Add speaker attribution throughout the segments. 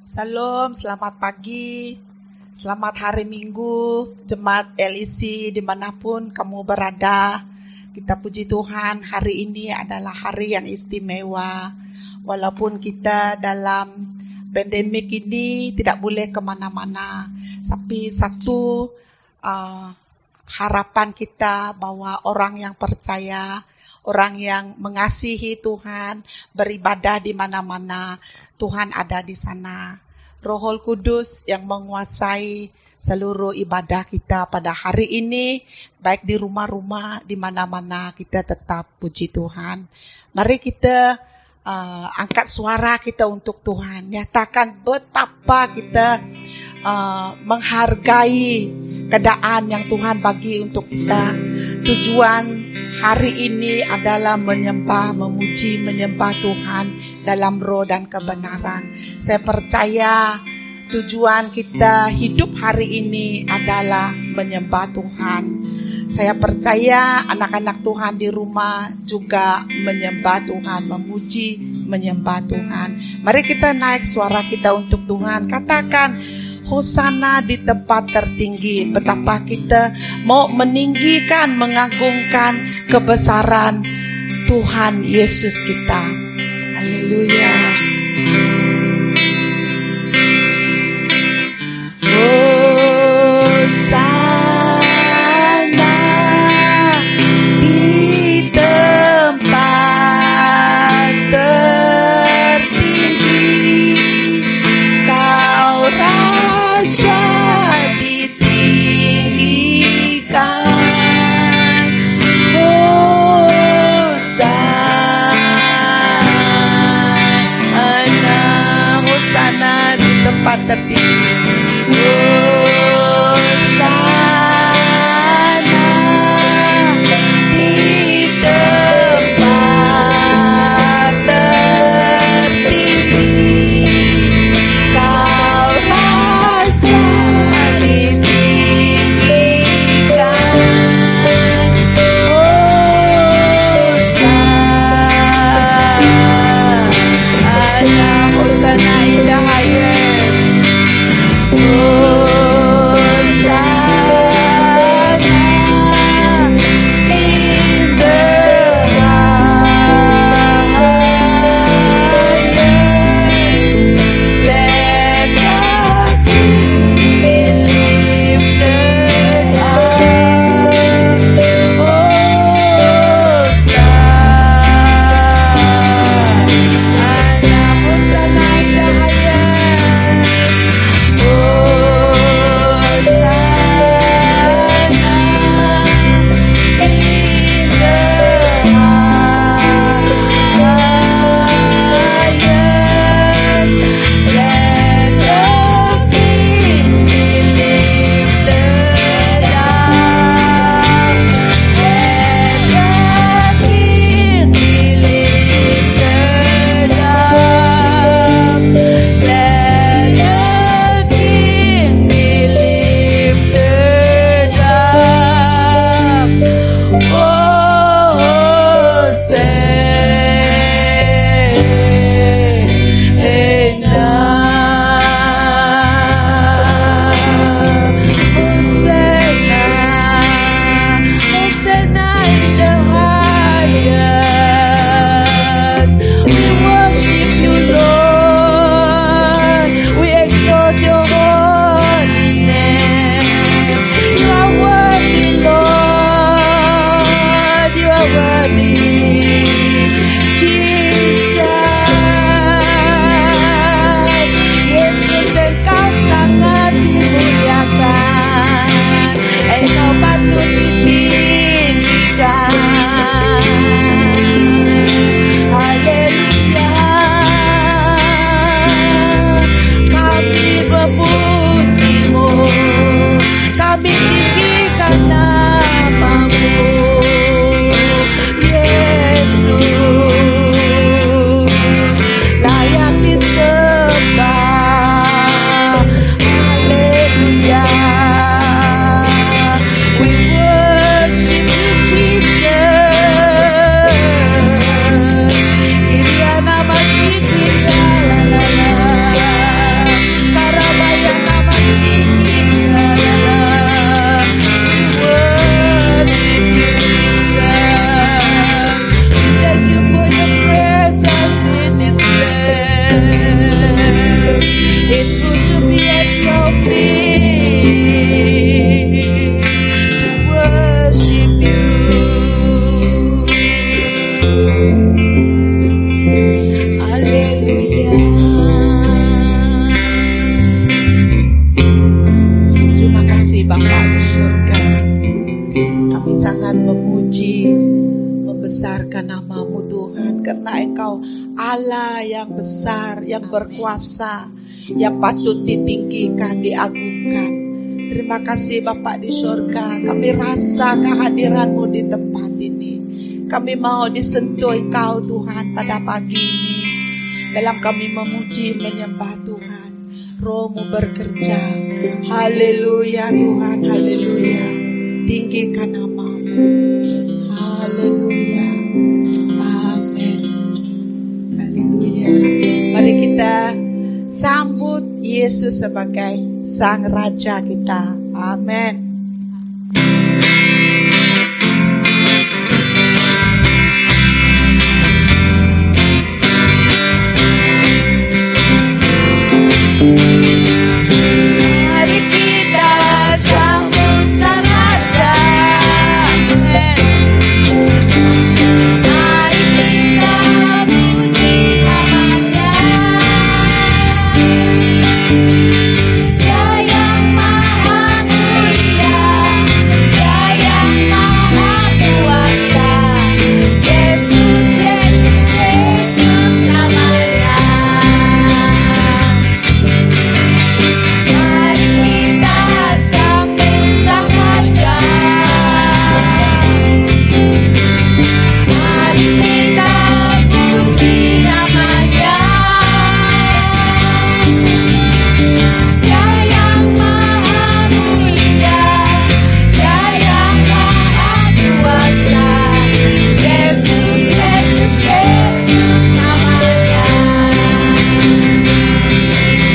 Speaker 1: Salam, selamat pagi, selamat hari Minggu, Jemaat LEC dimanapun kamu berada. Kita puji Tuhan, hari ini adalah hari yang istimewa. Walaupun kita dalam pandemik ini tidak boleh kemana-mana, tapi satu harapan kita bahwa orang yang percaya, orang yang mengasihi Tuhan, beribadah di mana-mana, Tuhan ada di sana. Roh Kudus yang menguasai seluruh ibadah kita pada hari ini, baik di rumah-rumah, di mana-mana, kita tetap puji Tuhan. Mari kita angkat suara kita untuk Tuhan, nyatakan betapa kita menghargai keadaan yang Tuhan bagi untuk kita. Tujuan hari ini adalah menyembah, memuji, menyembah Tuhan dalam roh dan kebenaran. Saya percaya tujuan kita hidup hari ini adalah menyembah Tuhan. Saya percaya anak-anak Tuhan di rumah juga menyembah Tuhan, memuji, menyembah Tuhan. Mari kita naik suara kita untuk Tuhan. Katakan, Hosana di tempat tertinggi. Betapa kita mau meninggikan, mengagungkan kebesaran Tuhan Yesus kita. Haleluya. Hosana di tempat tertinggi. Kau Raja ditinggikan, Hosana di tempat tertinggi, Hosana di tempat tertinggi. Kau Raja ditinggikan, Hosana in the highest, Hosana in the highest. Let the King be lifted up, Hosana in the highest, memuji, membesarkan nama-Mu Tuhan, karena Engkau Allah yang besar, yang berkuasa, yang patut ditinggikan, diagungkan. Terima kasih Bapa di surga, kami rasa kehadiran-Mu di tempat ini. Kami mau disentuh Engkau Tuhan pada pagi ini. Dalam kami memuji, menyembah Tuhan, Roh-Mu bekerja. Haleluya Tuhan, haleluya. Tinggikan nama-Mu. Haleluya. Amin. Haleluya. Mari kita sambut Yesus sebagai Sang Raja kita. Amin. Mari kita sambut Sang Raja. Amin. Mari kita puji nama-Nya. Dia yang maha mulia, Dia yang maha kuasa. Yesus, Yesus, Yesus namanya. Mari kita sambut Sang Raja. Mari kita puji nama-Nya. Dia yang maha mulia, Dia yang maha kuasa. Yesus, Yesus, Yesus namanya.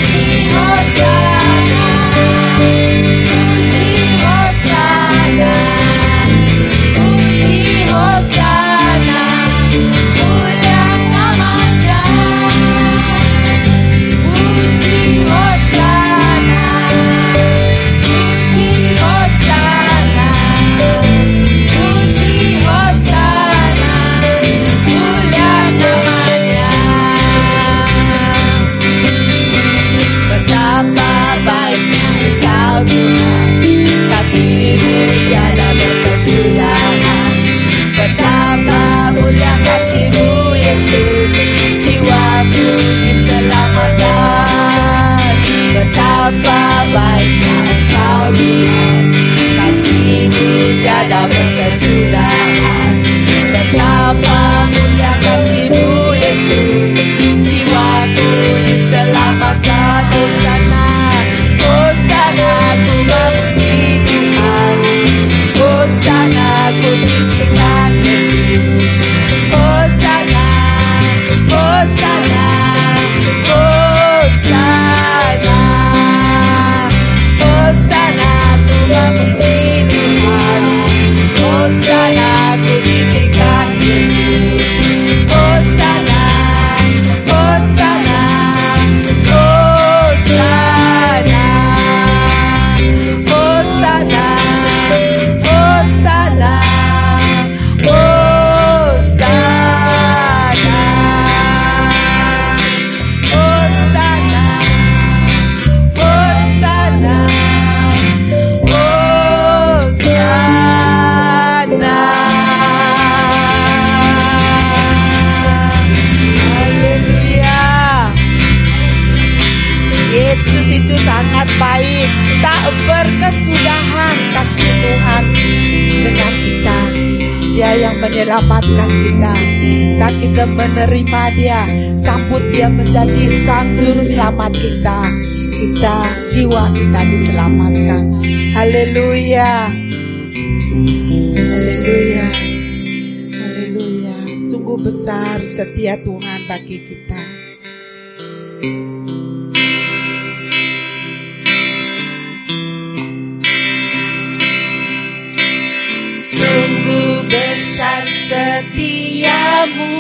Speaker 1: Puji Hosana, puji Hosana, puji Hosana, mulia namanya. Puji Hosana, puji Hosana, puji Hosana, mulia namanya. Betapa baiknya Engkau Tuhan, kasih-Mu tiada berkesudahan. Betapa mulia kasih-Mu Yesus, jiwaku diselamatkan. Betapa baiknya Engkau Tuhan, kasih-Mu tiada berkesudahan. Betapa mulia kasih-Mu Yesus, jiwaku diselamatkan. Hosana, Hosana, ku memuji Tuhan. Hosana, ku tinggikan Yesus. Hosana, Hosana, Hosana, Hosana, ku memuji Tuhan. Hosana, ku tinggikan Yesus. Hosana, Hosana, Hosana, Hosana, Hosana, Hosana, Hosana, Hosana, Hosana. Haleluya. Yesus itu sangat baik, tak berkesudahan kasih Tuhan dengan kita. Dia yang menyelamatkan kita. Saat kita menerima Dia, sambut Dia menjadi Sang Juru Selamat kita. Jiwa kita diselamatkan. Haleluya. Haleluya. Haleluya. Sungguh besar setia Tuhan bagi kita. Sungguh besar setiamu,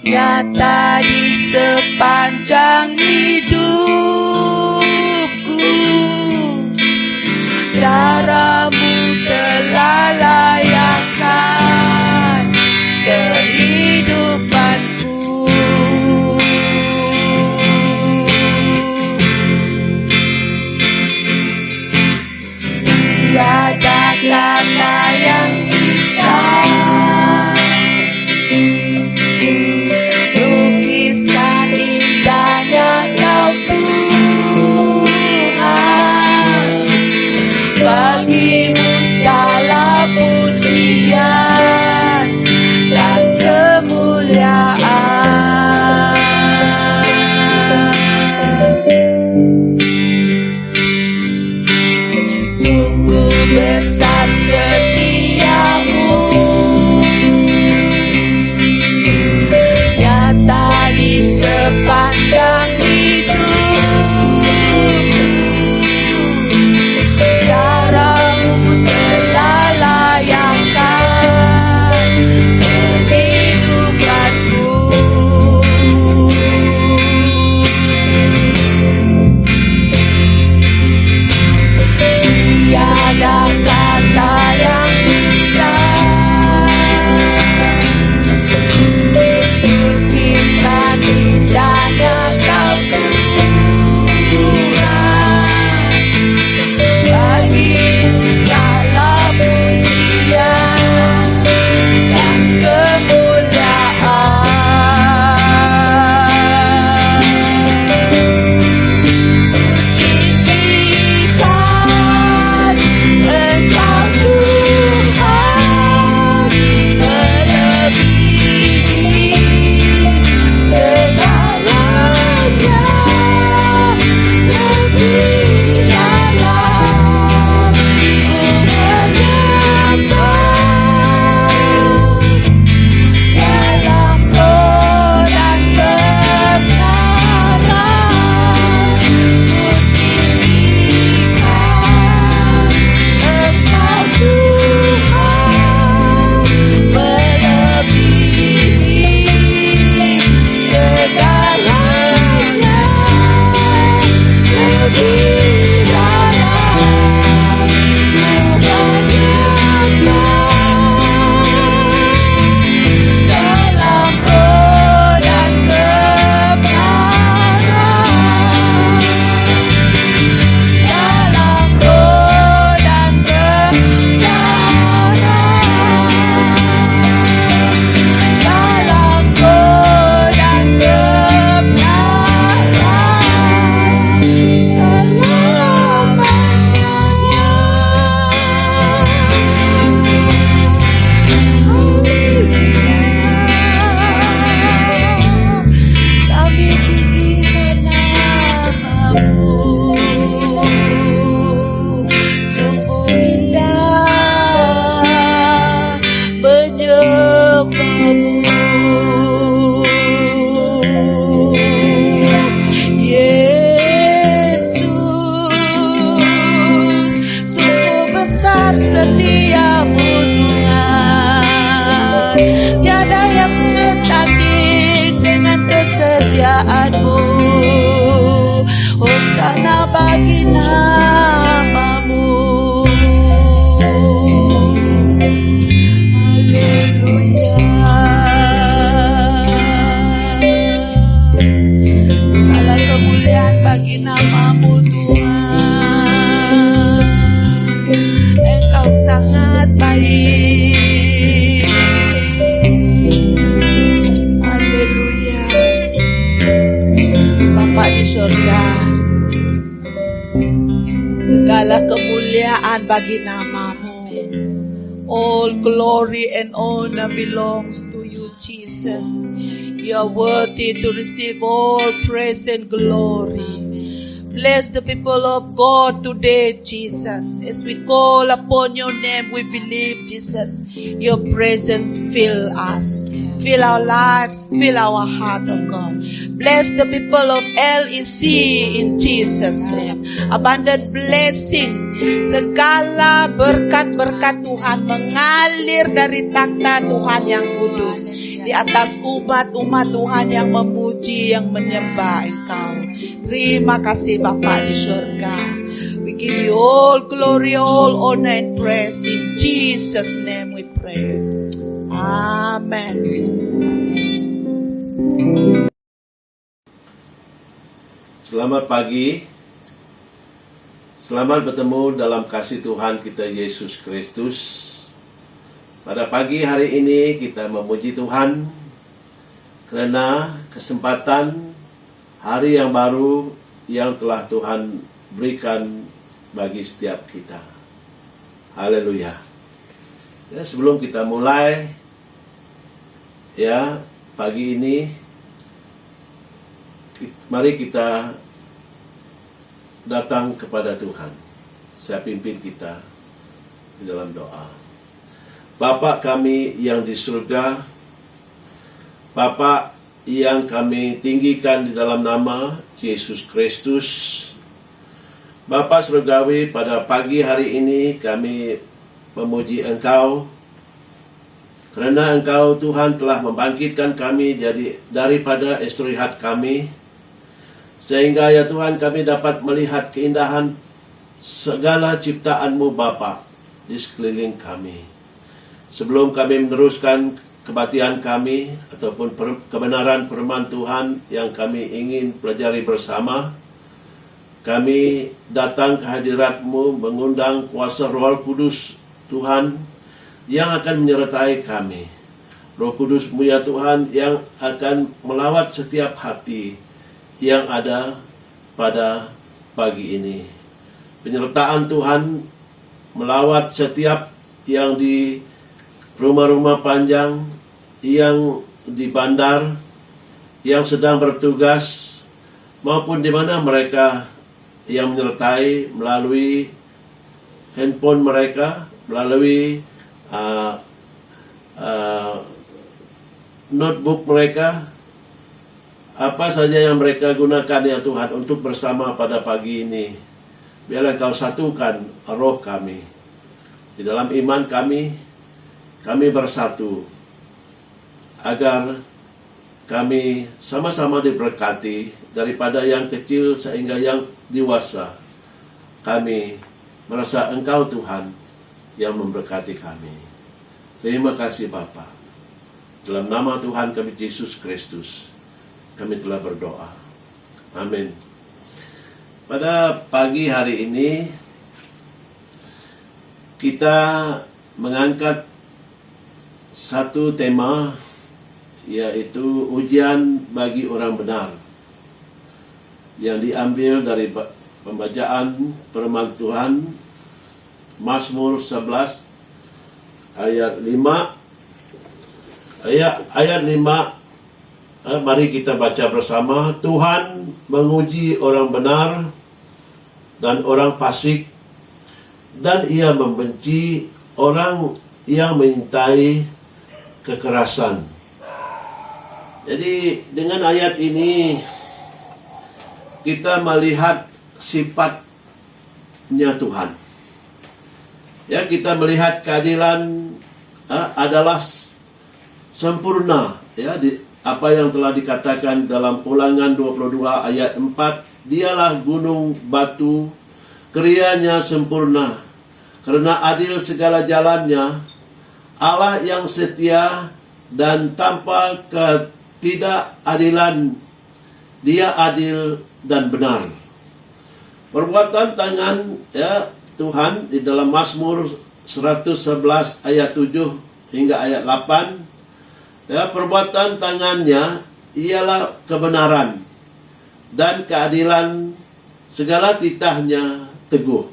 Speaker 1: nyata di sepanjang hidupku. Darah-Mu telah layakkan kehidupanku. Dia tiada kata yang bisa lukiskan indahnya Kau Tuhan. Bagimu segala pujian dan kemuliaan. Sungguh besar setiamu, nyata di sepanjang hidupku. Darah-Mu telah layakkan kehidupanku. Tiada kata yang bisa lukiskan indahnya Kau Tuhan. Bagimu segala pujian dan kemuliaan. Tinggikan Engkau Tuhan, melebihi segalanya, lebih dalam ku menyembah dalam roh dan kebenaran. Ku tinggikan Engkau Tuhan, melebihi segalanya, lebih dalam ku menyembah dalam roh dan kebenaran, dalam roh dan kebenaran, dalam roh dan kebenaran, selamanya. Kami tinggikan nama-Mu, sungguh indah menyembah-Mu. Yesus, sungguh besar setiamu Tuhan, tiada yang setanding dengan kesetiaan-Mu. Hosana bagi nama-Mu. Haleluya. Segala kemuliaan bagi nama-Mu Tuhan. Engkau sangat baik. Haleluya. Bapa di surga, segala kemuliaan bagi nama-Mu. All glory and honor belongs to You, Jesus. You are worthy to receive all praise and glory. Bless the people of God today, Jesus. As we call upon Your name, we believe, Jesus, Your presence fill us. Fill our lives, fill our heart, oh God. Bless the people of LEC in Jesus' name. Abundant blessings, segala berkat-berkat Tuhan mengalir dari takhta Tuhan yang kudus di atas umat-umat Tuhan yang memuji, yang menyembah Engkau. Terima kasih Bapa di surga. We give You all glory, all honor and praise. In Jesus' name we pray. Amen.
Speaker 2: Selamat pagi. Selamat bertemu dalam kasih Tuhan kita Yesus Kristus. Pada pagi hari ini kita memuji Tuhan karena kesempatan hari yang baru yang telah Tuhan berikan bagi setiap kita. Haleluya. Ya, sebelum kita mulai, ya, pagi ini mari kita datang kepada Tuhan. Saya pimpin kita di dalam doa. Bapa kami yang di surga, Bapa yang kami tinggikan di dalam nama Yesus Kristus, Bapa surgawi, pada pagi hari ini kami memuji Engkau karena Engkau Tuhan telah membangkitkan kami daripada istirahat kami, sehingga ya Tuhan kami dapat melihat keindahan segala ciptaan-Mu Bapa di sekeliling kami. Sebelum kami meneruskan kebaktian kami ataupun kebenaran firman Tuhan yang kami ingin pelajari bersama, kami datang ke hadirat-Mu mengundang kuasa Roh Kudus Tuhan yang akan menyertai kami. Roh Kudus-Mu ya Tuhan yang akan melawat setiap hati yang ada pada pagi ini. Penyertaan Tuhan melawat setiap yang di rumah-rumah panjang, yang di bandar, yang sedang bertugas, maupun di mana mereka yang menyertai melalui handphone mereka, melalui notebook mereka, apa saja yang mereka gunakan ya Tuhan untuk bersama pada pagi ini. Biarlah Kau satukan roh kami. Di dalam iman kami bersatu. Agar kami sama-sama diberkati daripada yang kecil sehingga yang dewasa. Kami merasa Engkau Tuhan yang memberkati kami. Terima kasih Bapa. Dalam nama Tuhan kami Yesus Kristus, kami telah berdoa. Amin. Pada pagi hari ini kita mengangkat satu tema, yaitu ujian bagi orang benar, yang diambil dari pembacaan firman Tuhan Mazmur 11 ayat 5. Ayat 5. Mari kita baca bersama. Tuhan menguji orang benar dan orang fasik, dan Ia membenci orang yang mencintai kekerasan. Jadi dengan ayat ini kita melihat sifatnya Tuhan. Ya, kita melihat keadilan adalah sempurna, ya, apa yang telah dikatakan dalam Ulangan 22 ayat 4, Dialah gunung batu, krianya sempurna, karena adil segala jalannya, Allah yang setia dan tanpa ketidakadilan, Dia adil dan benar. Perbuatan tangan ya Tuhan di dalam Mazmur 111 ayat 7 hingga ayat 8, ya, perbuatan tangannya ialah kebenaran dan keadilan, segala titahnya teguh.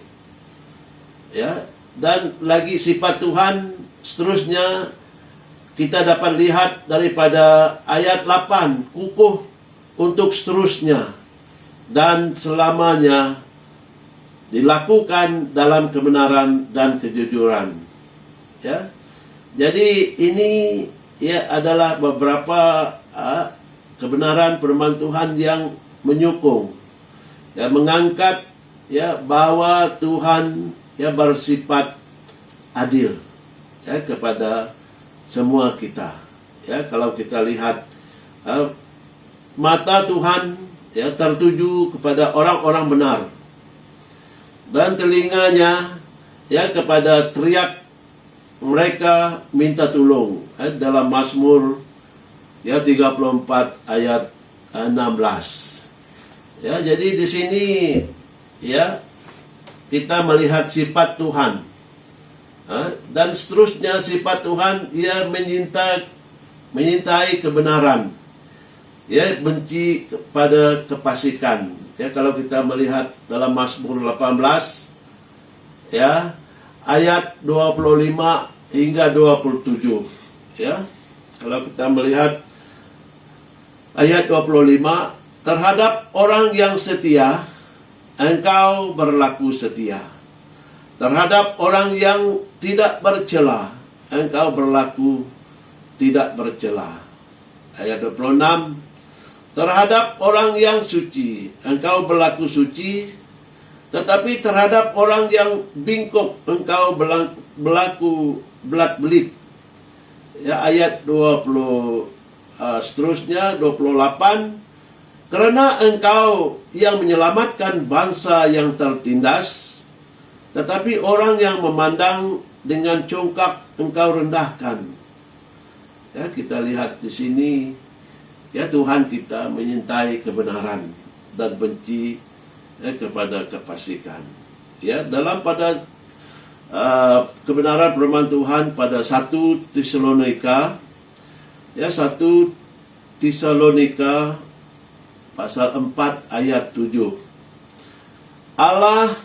Speaker 2: Ya, dan lagi sifat Tuhan seterusnya kita dapat lihat daripada ayat 8, kukuh untuk seterusnya dan selamanya dilakukan dalam kebenaran dan kejujuran. Ya. Jadi ini ya adalah beberapa kebenaran firman Tuhan yang menyokong, ya, mengangkat ya bahwa Tuhan ya bersifat adil ya kepada semua kita. Ya, kalau kita lihat mata Tuhan ya tertuju kepada orang-orang benar, dan telinganya ya kepada teriak mereka minta tolong. Dalam Mazmur ya 34 ayat 16. Ya, jadi di sini ya kita melihat sifat Tuhan. Dan seterusnya sifat Tuhan, ia menyintai kebenaran. Ya, benci kepada kefasikan. Ya, kalau kita melihat dalam Mazmur 18 ya, ayat 25 hingga 27. Ya. Kalau kita melihat ayat 25, terhadap orang yang setia, engkau berlaku setia. Terhadap orang yang tidak bercela, engkau berlaku tidak bercela. Ayat 26, terhadap orang yang suci, engkau berlaku suci. Tetapi terhadap orang yang bingkok, engkau berlaku belat-belit. Ya, ayat 20 seterusnya 28, karena engkau yang menyelamatkan bangsa yang tertindas, tetapi orang yang memandang dengan congkak engkau rendahkan. Ya, kita lihat di sini, ya, Tuhan kita menyintai kebenaran dan benci kepada kefasikan. Ya, dalam pada kebenaran firman Tuhan pada 1 Tesalonika, ya, 1 Tesalonika pasal 4 ayat 7. Allah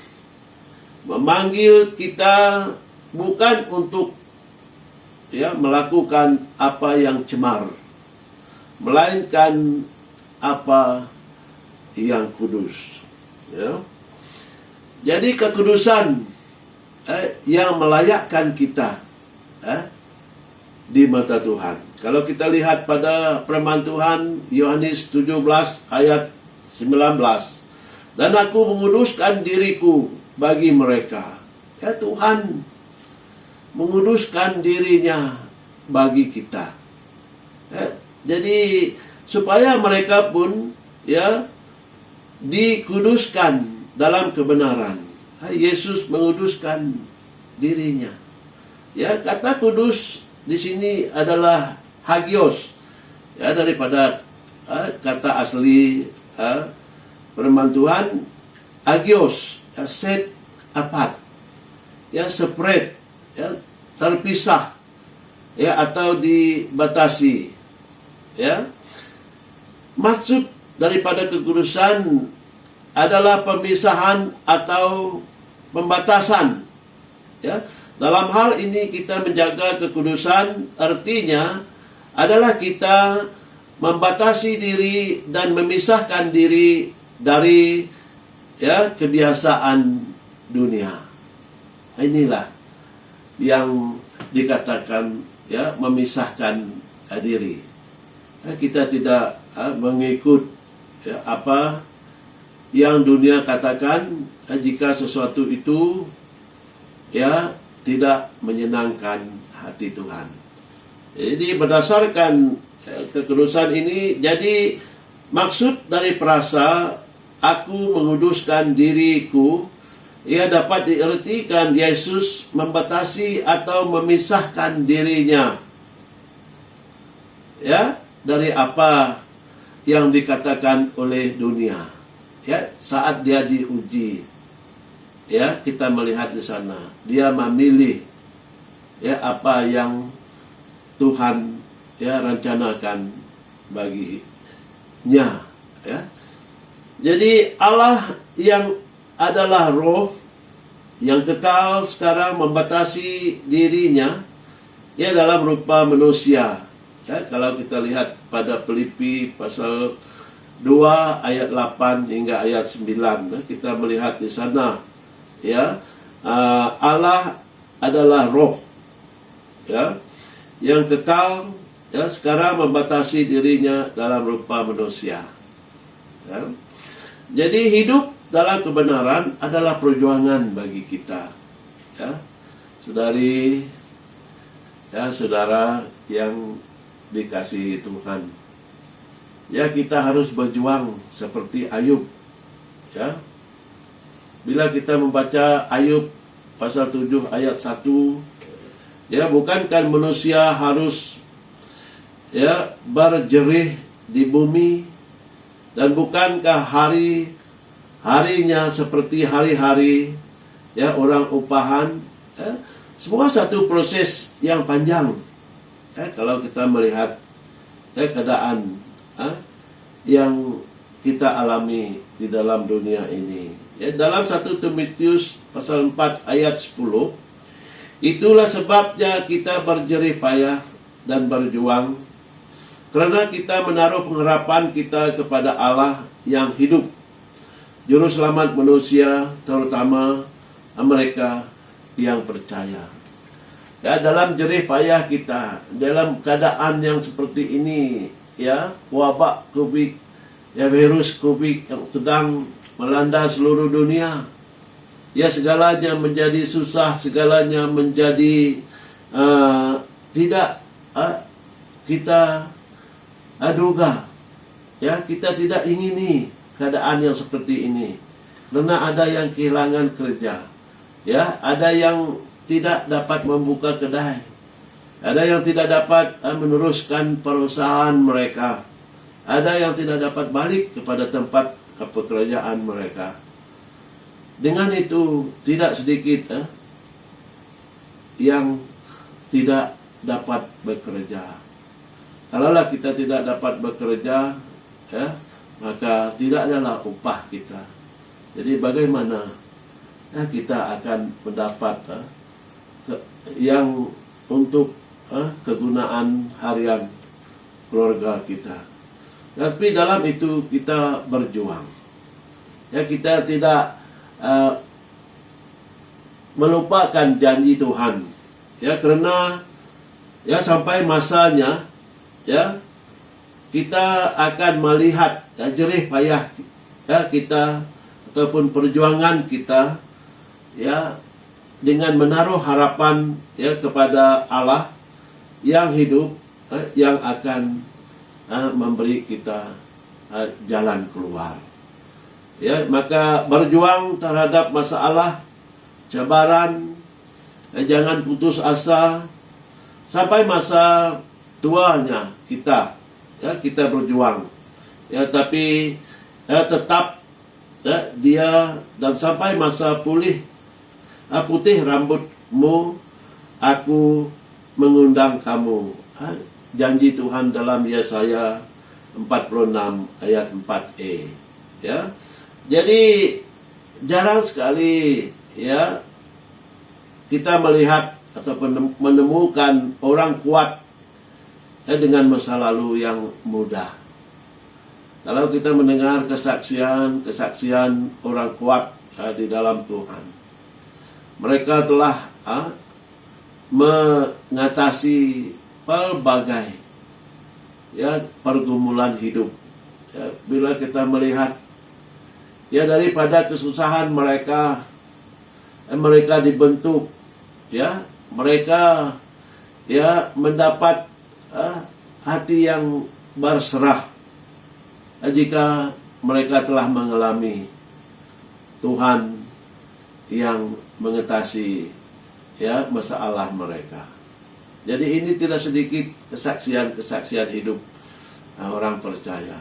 Speaker 2: memanggil kita bukan untuk, ya, melakukan apa yang cemar, melainkan apa yang kudus. Ya. Jadi kekudusan yang melayakkan kita di mata Tuhan. Kalau kita lihat pada firman Tuhan Yohanes 17 ayat 19, dan aku menguduskan diriku bagi mereka. Ya, Tuhan menguduskan dirinya bagi kita. Ya, jadi supaya mereka pun, ya, dikuduskan dalam kebenaran. Yesus menguduskan dirinya. Ya, kata kudus di sini adalah hagios. Ya, daripada kata asli firman Tuhan hagios, set apart. Ya, separate, ya, terpisah, ya, atau dibatasi. Ya. Maksud daripada kekudusan adalah pemisahan atau pembatasan. Ya, dalam hal ini kita menjaga kekudusan, artinya adalah kita membatasi diri dan memisahkan diri dari, ya, kebiasaan dunia. Inilah yang dikatakan, ya, memisahkan diri. Kita tidak mengikut, ya, apa yang dunia katakan jika sesuatu itu, ya, tidak menyenangkan hati Tuhan. Jadi berdasarkan kekudusan ini, jadi maksud dari frasa aku menguduskan diriku, ia dapat diartikan Yesus membatasi atau memisahkan dirinya, ya, dari apa yang dikatakan oleh dunia. Ya, saat dia diuji, ya, kita melihat di sana dia memilih, ya, apa yang Tuhan, ya, rencanakan baginya. Ya. Jadi Allah yang adalah roh yang kekal sekarang membatasi dirinya, ya, dalam rupa manusia. Ya, kalau kita lihat pada Filipi pasal 2 ayat 8 hingga ayat 9, kita melihat di sana, ya, Allah adalah roh, ya, yang kekal, ya, sekarang membatasi dirinya dalam rupa manusia. Ya. Jadi hidup dalam kebenaran adalah perjuangan bagi kita, ya, saudari, ya, saudara yang dikasihi Tuhan. Ya, kita harus berjuang seperti Ayub. Ya. Bila kita membaca Ayub pasal 7 ayat 1, ya, bukankah manusia harus, ya, berjerih di bumi, dan bukankah hari-harinya seperti hari-hari ya, orang upahan, semua satu proses yang panjang. Kalau kita melihat keadaan yang kita alami di dalam dunia ini. Ya, dalam 1 Timotius pasal 4 ayat 10, itulah sebabnya kita berjerih payah dan berjuang, karena kita menaruh pengharapan kita kepada Allah yang hidup, Juru Selamat manusia, terutama mereka yang percaya. Ya, dalam jerih payah kita, dalam keadaan yang seperti ini, ya, wabak COVID, ya, virus COVID yang sedang melanda seluruh dunia, ya, segalanya menjadi susah, segalanya menjadi tidak kita duga, ya, kita tidak ingini keadaan yang seperti ini, karena ada yang kehilangan kerja, ya, ada yang tidak dapat membuka kedai, ada yang tidak dapat meneruskan perusahaan mereka, ada yang tidak dapat balik kepada tempat pekerjaan mereka. Dengan itu tidak sedikit yang tidak dapat bekerja. Kalaulah kita tidak dapat bekerja, ya, maka tidak adalah upah kita. Jadi bagaimana kita akan mendapat yang untuk kegunaan harian keluarga kita. Tapi dalam itu kita berjuang. Ya, kita tidak melupakan janji Tuhan. Ya, karena ya sampai masanya, ya, kita akan melihat jerih payah kita ataupun perjuangan kita, ya, dengan menaruh harapan, ya, kepada Allah yang hidup, yang akan memberi kita jalan keluar. Ya, maka berjuang terhadap masalah, cabaran, jangan putus asa sampai masa tuanya kita, ya, kita berjuang, ya, tapi tetap, ya, dia dan sampai masa pulih putih rambutmu, aku mengundang kamu. Janji Tuhan dalam Yesaya 46 ayat 4e. Ya, jadi jarang sekali, ya, kita melihat ataupun menemukan orang kuat, ya, dengan masa lalu yang mudah. Kalau kita mendengar kesaksian orang kuat di dalam Tuhan, mereka telah mengatasi pelbagai, ya, pergumulan hidup. Ya, bila kita melihat, ya, daripada kesusahan mereka, mereka dibentuk, ya, mereka, ya, mendapat hati yang berserah jika mereka telah mengalami Tuhan yang mengatasi, ya, masalah mereka. Jadi ini tidak sedikit kesaksian hidup orang percaya,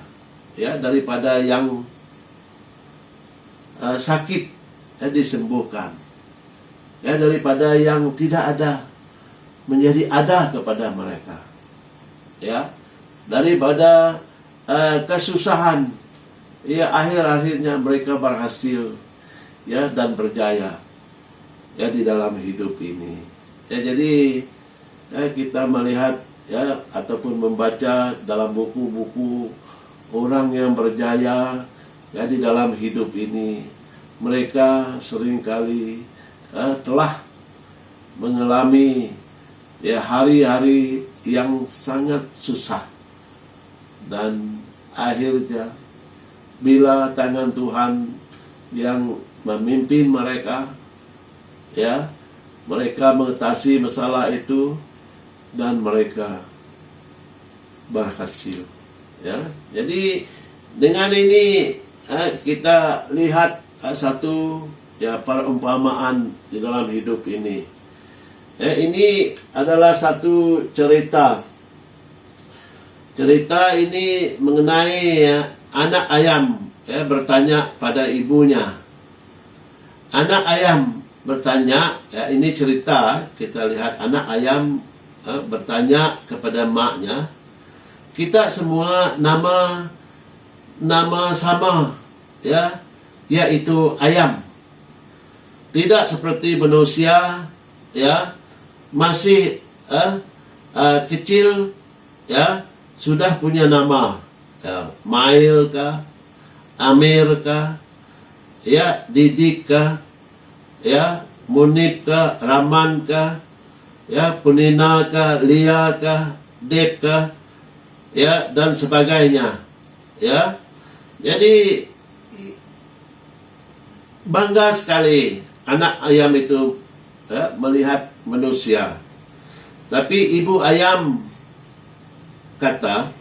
Speaker 2: ya, daripada yang sakit, ya, disembuhkan, ya, daripada yang tidak ada menjadi ada kepada mereka, ya, daripada kesusahan, ya, akhir-akhirnya mereka berhasil, ya, dan berjaya, ya, di dalam hidup ini. Ya, jadi kita melihat, ya, ataupun membaca dalam buku-buku orang yang berjaya, ya, di dalam hidup ini, mereka seringkali telah mengalami, ya, hari-hari yang sangat susah, dan akhirnya bila tangan Tuhan yang memimpin mereka, ya, mereka mengatasi masalah itu dan mereka berhasil, ya. Jadi dengan ini kita lihat satu, ya, perumpamaan di dalam hidup ini. Ini adalah satu cerita. Cerita ini mengenai, ya, anak ayam, ya, bertanya pada ibunya, anak ayam, bertanya, ya, ini cerita, kita lihat anak ayam bertanya kepada maknya, kita semua nama sama, ya, yaitu ayam. Tidak seperti manusia, ya, masih kecil, ya, sudah punya nama, ya, Mail kah, Amir kah, ya, Didik kah, ya, Munib kah, Raman kah, ya, Punina kah, Lia kah, Dep kah, ya, dan sebagainya, ya. Jadi bangga sekali anak ayam itu, ya, melihat manusia. Tapi ibu ayam kata,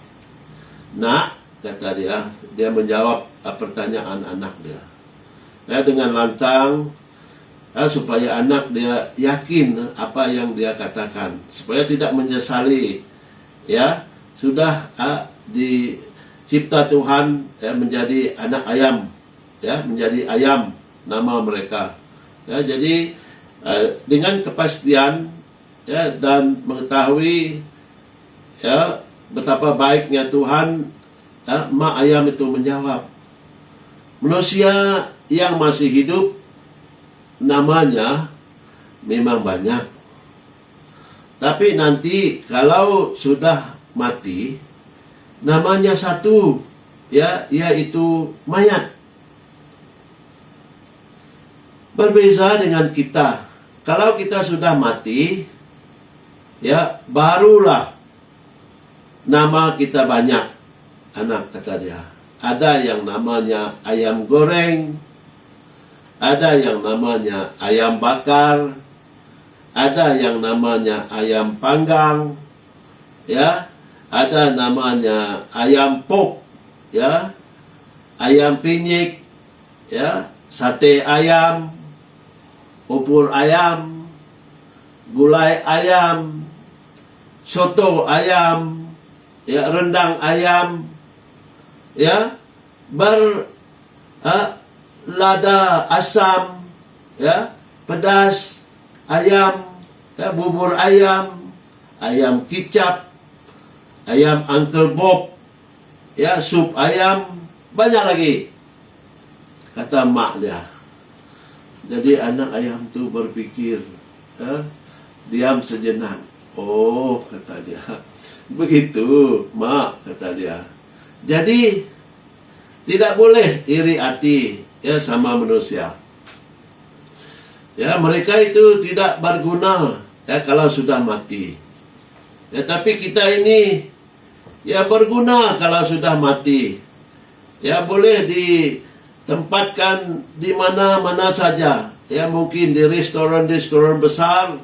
Speaker 2: "Nak," kata dia menjawab pertanyaan anak dia, ya, dengan lantang, supaya anak dia yakin apa yang dia katakan, supaya tidak menyesali, ya, sudah dicipta Tuhan, ya, menjadi anak ayam, ya, menjadi ayam nama mereka, ya. Jadi dengan kepastian, ya, dan mengetahui, ya, betapa baiknya Tuhan, ya, mak ayam itu menjawab, manusia yang masih hidup namanya memang banyak, tapi nanti kalau sudah mati namanya satu, ya, yaitu mayat. Berbeza dengan kita, kalau kita sudah mati, ya, barulah nama kita banyak. Anak kata dia, ada yang namanya ayam goreng, ada yang namanya ayam bakar, ada yang namanya ayam panggang, ya, ada namanya ayam pop, ya, ayam pinyik, ya, sate ayam, opor ayam, gulai ayam, soto ayam, ya, rendang ayam, ya, lada asam, ya, pedas ayam, ya, bubur ayam, ayam kicap, ayam Uncle Bob, ya, sup ayam, banyak lagi, kata mak dia. Jadi anak ayam tu berpikir, diam sejenak. Oh, kata dia, begitu mak, kata dia. Jadi tidak boleh iri hati, ya, sama manusia. Ya, mereka itu tidak berguna, ya, kalau sudah mati. Ya, tapi kita ini, ya, berguna kalau sudah mati. Ya, boleh ditempatkan di mana-mana saja. Ya, mungkin di restoran-restoran besar,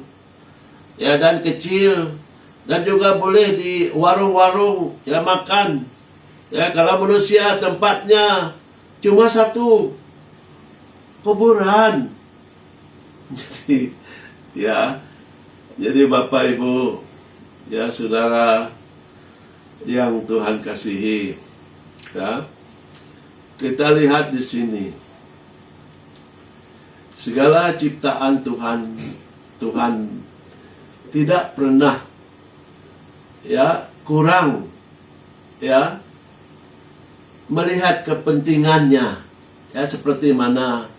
Speaker 2: ya, dan kecil, dan juga boleh di warung-warung, ya, makan. Ya, kalau manusia tempatnya cuma satu, kuburan. Jadi, ya, jadi Bapak Ibu, ya, saudara yang Tuhan kasihi, ya, kita lihat di sini segala ciptaan Tuhan tidak pernah, ya, kurang, ya, melihat kepentingannya, ya, seperti mana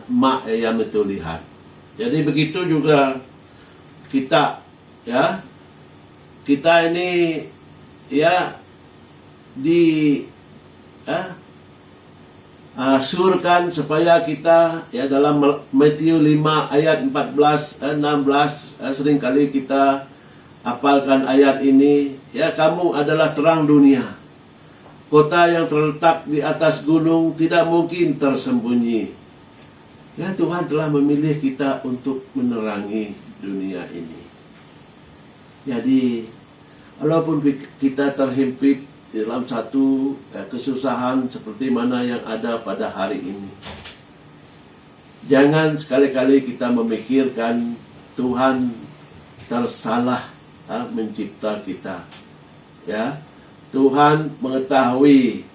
Speaker 2: mak ayam itu lihat. Jadi begitu juga kita, ya, kita ini, ya, surkan supaya kita, ya, dalam Matius 5 ayat 14, 16, seringkali kita hafalkan ayat ini, ya, kamu adalah terang dunia. Kota yang terletak di atas gunung tidak mungkin tersembunyi. Ya, Tuhan telah memilih kita untuk menerangi dunia ini. Jadi, walaupun kita terhimpit dalam satu kesusahan seperti mana yang ada pada hari ini, jangan sekali-kali kita memikirkan Tuhan tersalah mencipta kita. Ya, Tuhan mengetahui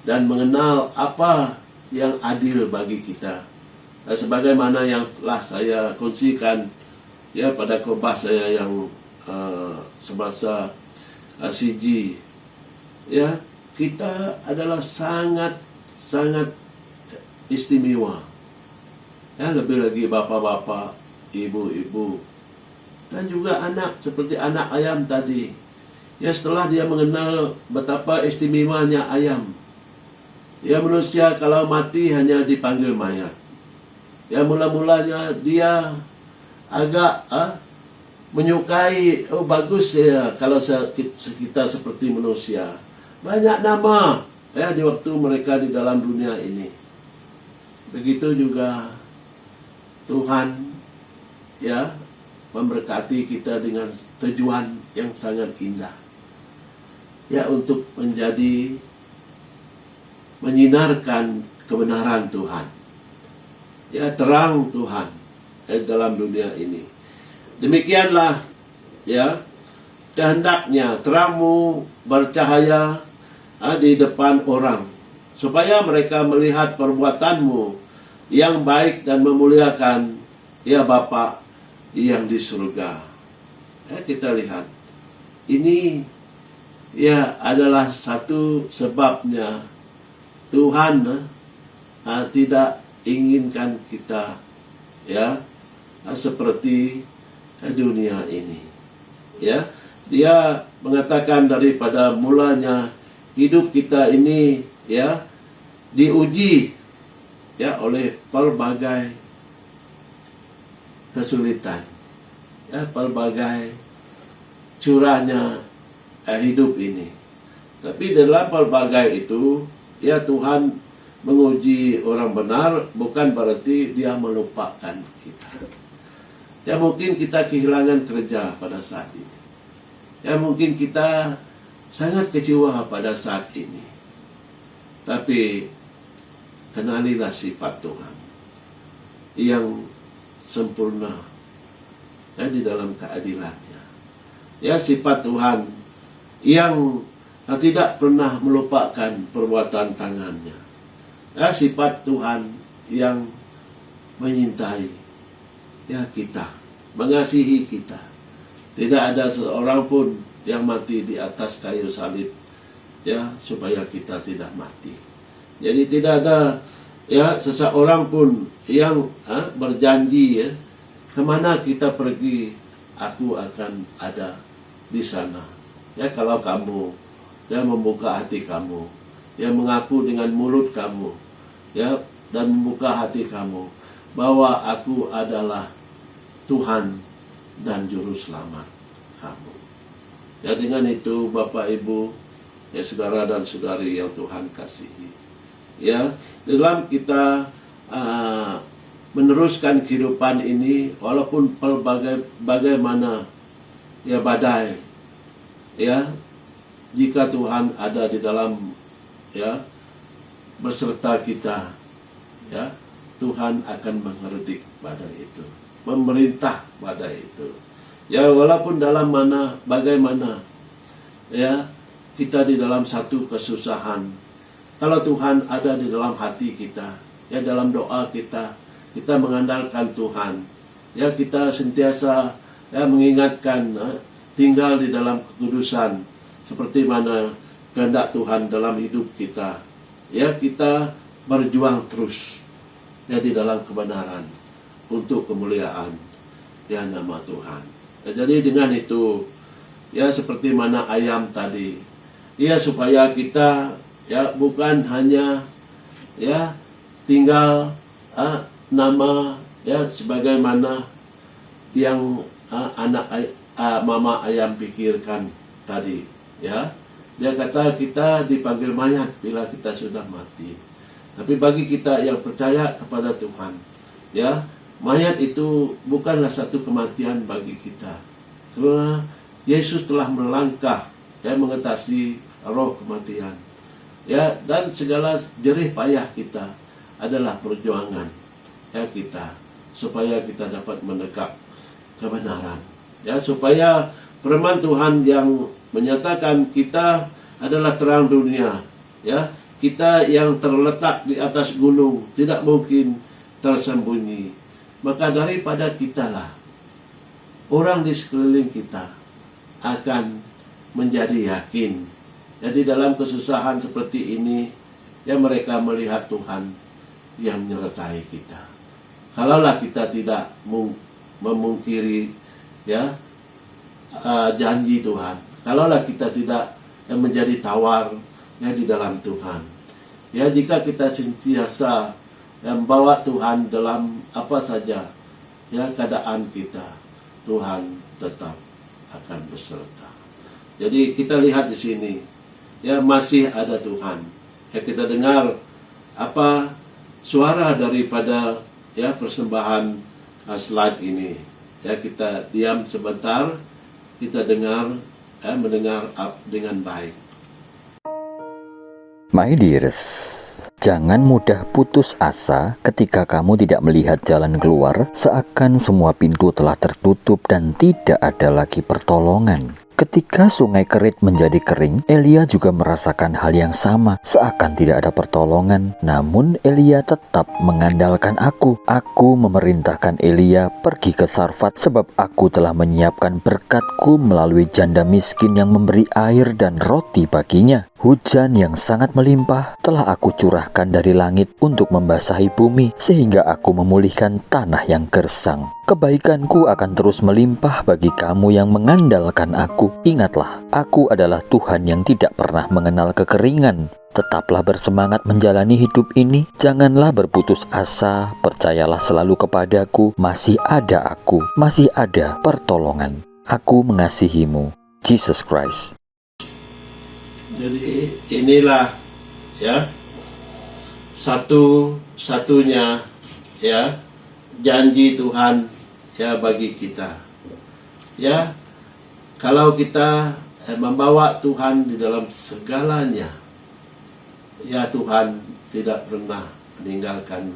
Speaker 2: dan mengenal apa yang adil bagi kita. sebagaimana yang telah saya kongsikan ya pada khotbah saya yang semasa CG, ya, kita adalah sangat istimewa. Ya, lebih lagi bapak-bapak, ibu-ibu, dan juga anak seperti anak ayam tadi. Ya, setelah dia mengenal betapa istimewanya ayam, ya, manusia kalau mati hanya dipanggil mayat. Ya, mula-mulanya dia agak menyukai, oh bagus ya kalau kita seperti manusia, banyak nama ya di waktu mereka di dalam dunia ini. Begitu juga Tuhan ya memberkati kita dengan tujuan yang sangat indah, ya, untuk menjadi menyinarkan kebenaran Tuhan, ya, terang Tuhan dalam dunia ini. Demikianlah ya kehendaknya terangmu bercahaya di depan orang, supaya mereka melihat perbuatanmu yang baik dan memuliakan ya Bapa yang di surga. Ya, kita lihat ini ya adalah satu sebabnya Tuhan tidak inginkan kita ya seperti dunia ini. Ya, dia mengatakan daripada mulanya hidup kita ini ya diuji ya oleh pelbagai kesulitan, ya, pelbagai curahnya hidup ini. Tapi dalam pelbagai itu ya Tuhan menguji orang benar, bukan berarti dia melupakan kita. Ya, mungkin kita kehilangan kerja pada saat ini. Ya, mungkin kita sangat kecewa pada saat ini. Tapi kenalilah sifat Tuhan yang sempurna ya di dalam keadilannya. Ya, sifat Tuhan yang tidak pernah melupakan perbuatan tangannya. Ya, sifat Tuhan yang menyintai ya kita, mengasihi kita. Tidak ada seorang pun yang mati di atas kayu salib ya supaya kita tidak mati. Jadi tidak ada ya seseorang pun yang berjanji ya kemana kita pergi aku akan ada di sana. Ya, kalau kamu ya membuka hati kamu, ya mengaku dengan mulut kamu ya dan membuka hati kamu bahwa aku adalah Tuhan dan Juru Selamat kamu. Ya, dengan itu Bapak Ibu, ya saudara dan saudari yang Tuhan kasihi, ya dalam kita meneruskan kehidupan ini, walaupun bagaimana ya badai, ya jika Tuhan ada di dalam ya beserta kita, ya Tuhan akan mengerdik badai itu, memerintah badai itu. Ya, walaupun dalam bagaimana ya kita di dalam satu kesusahan, kalau Tuhan ada di dalam hati kita, ya dalam doa kita mengandalkan Tuhan, ya kita sentiasa ya mengingatkan tinggal di dalam kekudusan seperti mana kehendak Tuhan dalam hidup kita. Ya, kita berjuang terus ya di dalam kebenaran untuk kemuliaan ya nama Tuhan. Ya, jadi dengan itu ya seperti mana ayam tadi, ya supaya kita ya bukan hanya ya tinggal nama ya sebagaimana yang mama ayam pikirkan tadi, ya dia kata kita dipanggil mayat bila kita sudah mati. Tapi bagi kita yang percaya kepada Tuhan, ya mayat itu bukanlah satu kematian bagi kita, karena Yesus telah melangkah ya mengatasi roh kematian, ya dan segala jerih payah kita adalah perjuangan ya kita supaya kita dapat menegak kebenaran, ya supaya firman Tuhan yang menyatakan kita adalah terang dunia, ya kita yang terletak di atas gunung tidak mungkin tersembunyi, maka daripada kitalah orang di sekeliling kita akan menjadi yakin. Jadi dalam kesusahan seperti ini, ya mereka melihat Tuhan yang menyertai kita. Kalaulah kita tidak memungkiri ya janji Tuhan, kalaulah kita tidak menjadi tawar ya di dalam Tuhan, ya jika kita sentiasa membawa Tuhan dalam apa saja ya keadaan kita, Tuhan tetap akan beserta. Jadi kita lihat di sini, ya masih ada Tuhan. Ya kita dengar apa suara daripada ya persembahan slide ini. Ya kita diam sebentar, kita mendengar dengan baik.
Speaker 3: My dears, jangan mudah putus asa ketika kamu tidak melihat jalan keluar, seakan semua pintu telah tertutup dan tidak ada lagi pertolongan. Ketika sungai Kerit menjadi kering, Elia juga merasakan hal yang sama, seakan tidak ada pertolongan. Namun Elia tetap mengandalkan aku. Aku memerintahkan Elia pergi ke Sarfat sebab aku telah menyiapkan berkatku melalui janda miskin yang memberi air dan roti baginya. Hujan yang sangat melimpah telah aku curahkan dari langit untuk membasahi bumi, sehingga aku memulihkan tanah yang gersang. Kebaikanku akan terus melimpah bagi kamu yang mengandalkan aku. Ingatlah, aku adalah Tuhan yang tidak pernah mengenal kekeringan. Tetaplah bersemangat menjalani hidup ini. Janganlah berputus asa, percayalah selalu kepadaku. Masih ada aku, masih ada pertolongan. Aku mengasihimu. Jesus Christ.
Speaker 2: Jadi inilah ya satu-satunya ya janji Tuhan ya bagi kita. Ya, kalau kita membawa Tuhan di dalam segalanya, ya Tuhan tidak pernah meninggalkan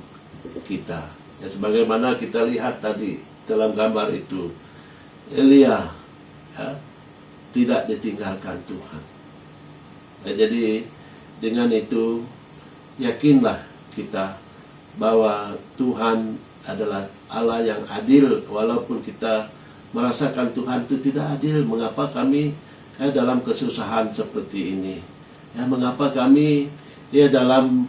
Speaker 2: kita. Ya sebagaimana kita lihat tadi dalam gambar itu, Elia ya, tidak ditinggalkan Tuhan. Ya, jadi dengan itu yakinlah kita bahwa Tuhan adalah Allah yang adil. Walaupun kita merasakan Tuhan itu tidak adil, mengapa kami dalam kesusahan seperti ini, ya mengapa kami dalam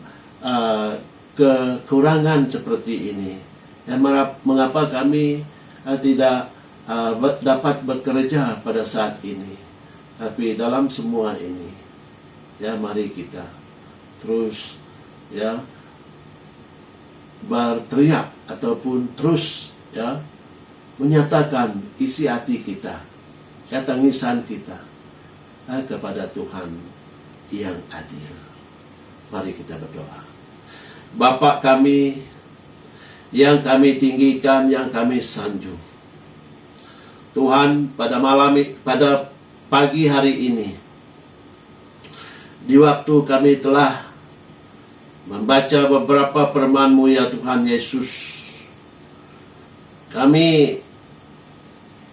Speaker 2: kekurangan seperti ini, ya mengapa kami tidak dapat bekerja pada saat ini. Tapi dalam semua ini, ya mari kita terus ya berteriak ataupun terus ya menyatakan isi hati kita, ya tangisan kita kepada Tuhan yang adil. Mari kita berdoa. Bapa kami yang kami tinggikan, yang kami sanjung, Tuhan, pada pagi hari ini, di waktu kami telah membaca beberapa firman-Mu ya Tuhan Yesus, kami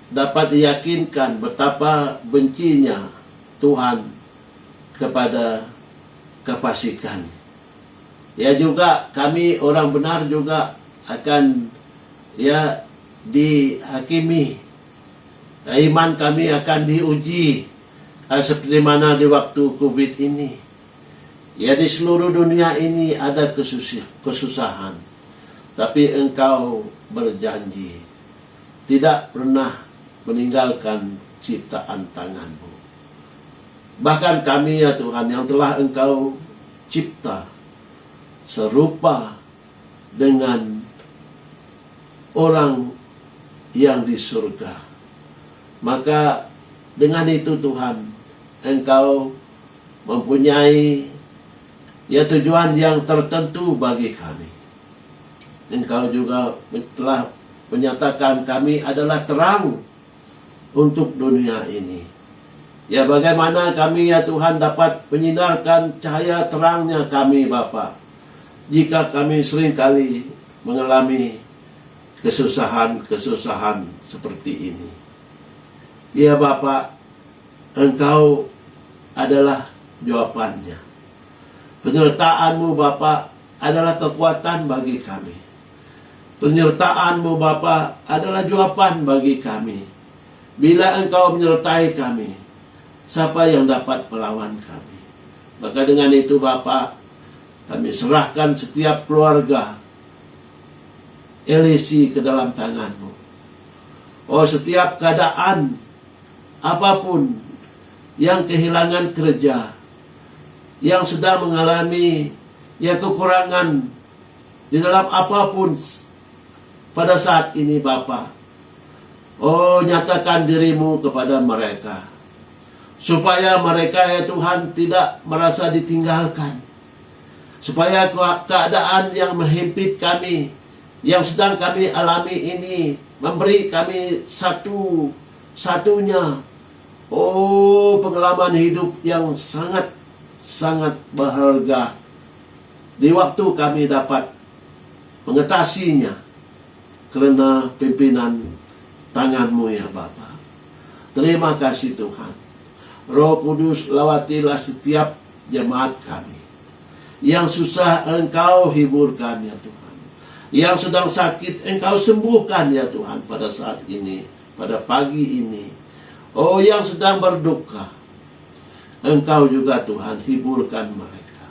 Speaker 2: dapat diyakinkan betapa bencinya Tuhan kepada kefasikan. Ya juga kami orang benar juga akan ya dihakimi. Iman kami akan diuji seperti mana di waktu COVID ini. Ya di seluruh dunia ini ada kesusahan. Tapi Engkau berjanji tidak pernah meninggalkan ciptaan tangan-Mu. Bahkan kami ya Tuhan yang telah Engkau cipta serupa dengan orang yang di surga. Maka dengan itu Tuhan, Engkau mempunyai ya tujuan yang tertentu bagi kami. Engkau juga telah menyatakan kami adalah terang untuk dunia ini. Ya bagaimana kami ya Tuhan dapat menyinarkan cahaya terangnya kami Bapa, jika kami seringkali mengalami kesusahan-kesusahan seperti ini. Ya Bapa, Engkau adalah jawabannya. Penyertaan-Mu Bapa adalah kekuatan bagi kami. Penyertaan-Mu Bapa adalah jawaban bagi kami. Bila Engkau menyertai kami, siapa yang dapat melawan kami? Maka dengan itu Bapa, kami serahkan setiap keluarga LEC ke dalam tangan-Mu. Oh, setiap keadaan apapun yang kehilangan kerja, yang sedang mengalami kekurangan di dalam apapun pada saat ini Bapa. Oh, nyatakan diri-Mu kepada mereka, supaya mereka ya Tuhan tidak merasa ditinggalkan. Supaya keadaan yang menghimpit kami, yang sedang kami alami ini, memberi kami satu-satunya pengalaman hidup yang sangat berharga. Di waktu kami dapat mengatasinya karena pimpinan tangan-Mu ya Bapa. Terima kasih Tuhan. Roh Kudus, lawatilah setiap jemaat kami. Yang susah Engkau hiburkan ya Tuhan. Yang sedang sakit Engkau sembuhkan ya Tuhan pada saat ini, pada pagi ini. Oh, yang sedang berduka, Engkau juga Tuhan hiburkan mereka.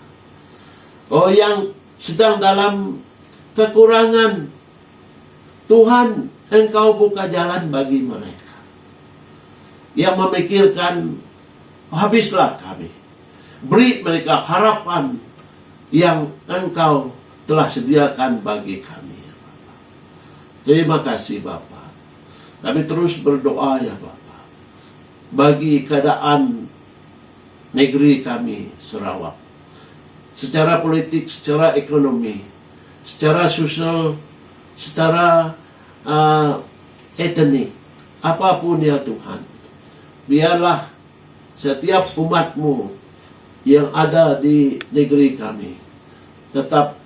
Speaker 2: Oh, yang sedang dalam kekurangan, Tuhan Engkau buka jalan bagi mereka. Yang memikirkan, habislah kami. Beri mereka harapan yang Engkau telah sediakan bagi kami. Terima kasih Bapa. Kami terus berdoa ya Bapa, bagi keadaan negeri kami Sarawak. Secara politik, secara ekonomi, secara sosial, secara etnik, apapun ya Tuhan. Biarlah setiap umat-Mu yang ada di negeri kami tetap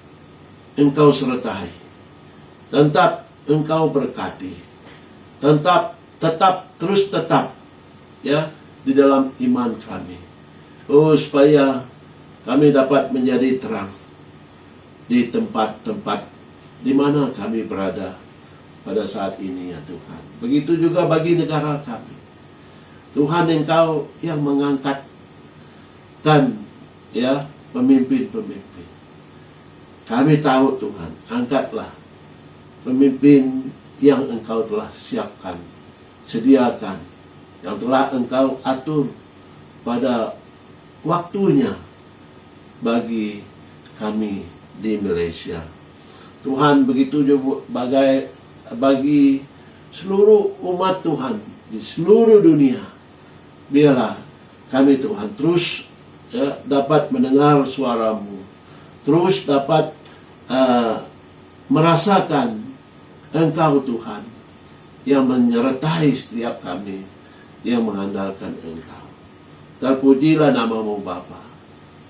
Speaker 2: Engkau sertai, tetap Engkau berkati, tetap ya di dalam iman kami. Oh, supaya kami dapat menjadi terang di tempat-tempat di mana kami berada pada saat ini ya Tuhan. Begitu juga bagi negara kami. Tuhan Engkau yang mengangkatkan ya pemimpin-pemimpin. Kami tahu Tuhan, angkatlah pemimpin yang Engkau telah siapkan, sediakan, yang telah Engkau atur pada waktunya bagi kami di Malaysia. Tuhan, begitu juga bagi seluruh umat Tuhan di seluruh dunia. Biarlah kami Tuhan terus dapat mendengar suara-Mu, terus dapat merasakan Engkau Tuhan yang menyertai setiap kami yang mengandalkan Engkau. Terpujilah nama-Mu Bapa.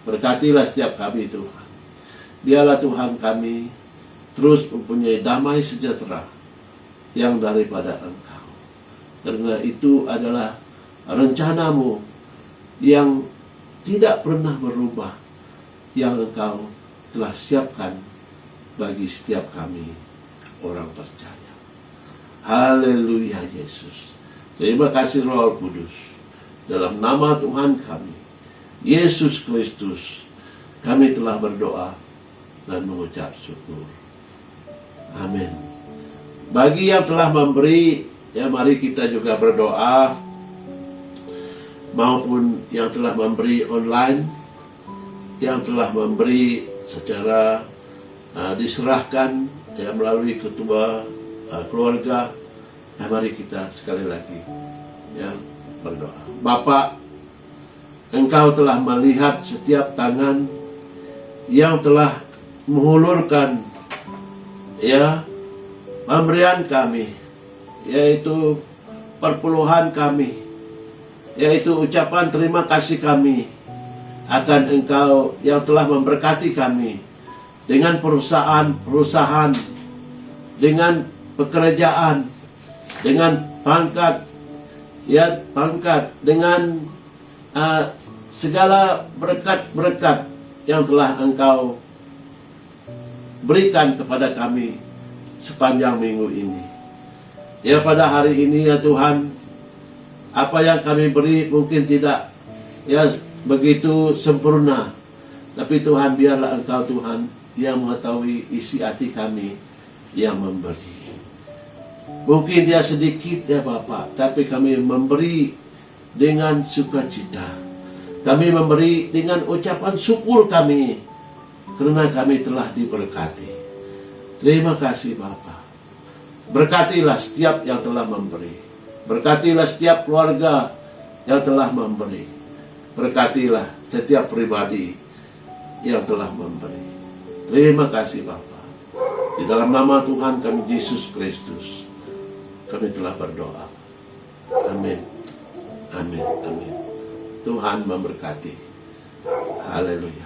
Speaker 2: Berkatilah setiap kami Tuhan. Biarlah Tuhan kami terus mempunyai damai sejahtera yang daripada Engkau. Karena itu adalah rencana-Mu yang tidak pernah berubah, yang Engkau telah siapkan bagi setiap kami orang percaya. Haleluya Yesus. Terima kasih Roh Kudus. Dalam nama Tuhan kami, Yesus Kristus, kami telah berdoa dan mengucap syukur. Amin. Bagi yang telah memberi, ya mari kita juga berdoa. Maupun yang telah memberi online, yang telah memberi secara diserahkan ya melalui ketua keluarga. Mari kita sekali lagi ya berdoa. Bapa, Engkau telah melihat setiap tangan yang telah menghulurkan ya pemberian kami, yaitu perpuluhan kami, yaitu ucapan terima kasih kami akan Engkau yang telah memberkati kami dengan perusahaan, dengan pekerjaan, dengan pangkat, dengan segala berkat-berkat yang telah Engkau berikan kepada kami sepanjang minggu ini. Ya, pada hari ini ya Tuhan, apa yang kami beri mungkin tidak ya begitu sempurna, tapi Tuhan, biarlah Engkau Tuhan yang mengetahui isi hati kami yang memberi. Mungkin dia sedikit ya Bapak, tapi kami memberi dengan sukacita. Kami memberi dengan ucapan syukur kami, karena kami telah diberkati. Terima kasih Bapak. Berkatilah setiap yang telah memberi. Berkatilah setiap keluarga yang telah memberi. Berkatilah setiap pribadi yang telah memberi. Terima kasih Bapa. Di dalam nama Tuhan kami Yesus Kristus, kami telah berdoa. Amin. Amin. Amin. Tuhan memberkati. Haleluya.